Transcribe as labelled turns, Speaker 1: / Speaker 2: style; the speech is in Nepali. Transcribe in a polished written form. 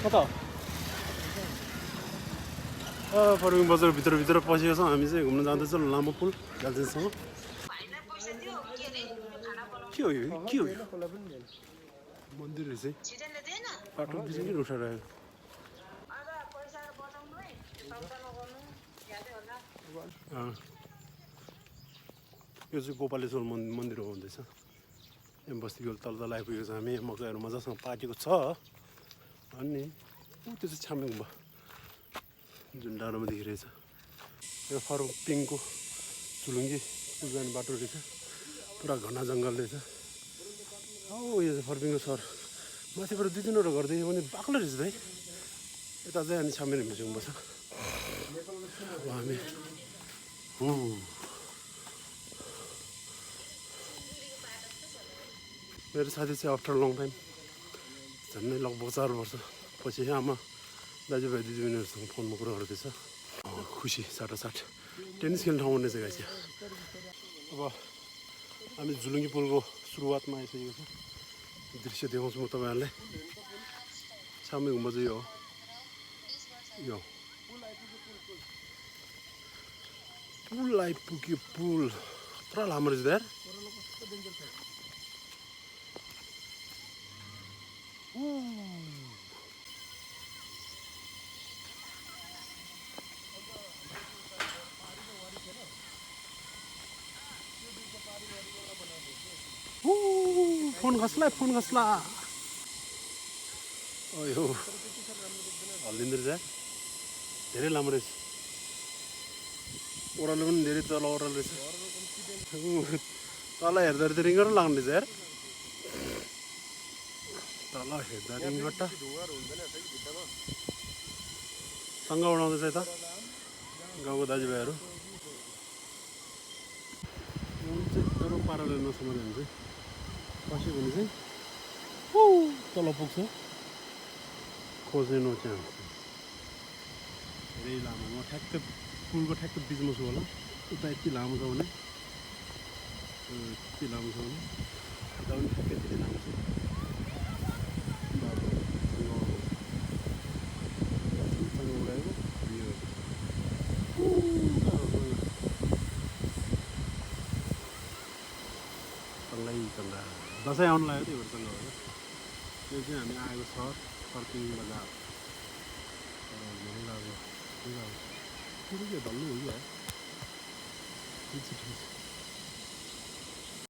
Speaker 1: कता फर्बिङ बजार भित्र पसेको छौँ हामी चाहिँ घुम्न जाँदैछौँ लामो पुल जालजेनसम्म के हो यो के हो मन्दिर रहेछ बाटो बिजुली किन उठाइरहेको यो चाहिँ गोपालेश्वर मन्दिर हो हुँदैछ यहाँ बस्तीको तल आइपुगेको छ हामी मकैहरू मजासँग पाकेको छ अनि त्यो चाहिँ छामे गुम्बा जुन डाँडोमा देखिरहेछ यो फर्बिङको चुलुङ्गी पुल जाने बाटो रहेछ पुरा घना जङ्गल रहेछ यो चाहिँ फर्बिङको सहर माथिबाट 2-3वटा घर देख्यो भने बाक्लो रहेछ है यता चाहिँ अनि छामे गुम्बा छ अब हामी मेरो साथी चाहिँ आफ्टर लङ टाइम झन्डै लगभग 4 वर्ष पछि आमा दाजुभाइ दिदीबहिनीहरूसँग फोनमा कुरा गर्दैछ खुसी साटासाट टेनिस खेल्ने ठाउँ भन्ने जग्गा चाहिँ अब हामी झुलुङ्गी पुलको सुरुवातमा आइसकेको छ दृश्य देखाउँछु म तपाईँहरूलाई छामे गुम्बा चाहिँ यो पुल आइपुग्यो पुल पुरा लामो रहेछ यार फोन खस्ला यो हल्लिँदो रहेछ धेरै लामो रहेछ ओह्रालो पनि धेरै तल ओह्रालो रहेछ तल हेर्दा त रिङ्गट लाग्ने रहेछ यार तल हेर्दा रिङ्गट सँग उडाउँदैछ यता गाउँको दाजुभाइहरू चाहिँ डरो पाराले नसमात्यो भने चाहिँ खस्यो भने चाहिँ तल पुग्छ खोज्ने नो चान्स धेरै लामो म ठ्याक्क पुलको ठ्याक्क बिचमा छु होला उता यति लामो छ भने यति लामो छ भने उता पनि ठ्याक्कै यति लामो छ उडाएको चङ्गा दसैँ आउनु लाग्यो त्यही भएर चङ्गा हो यो चाहिँ हामी आएको सहर फर्किङ बजार धल्नु हो क्या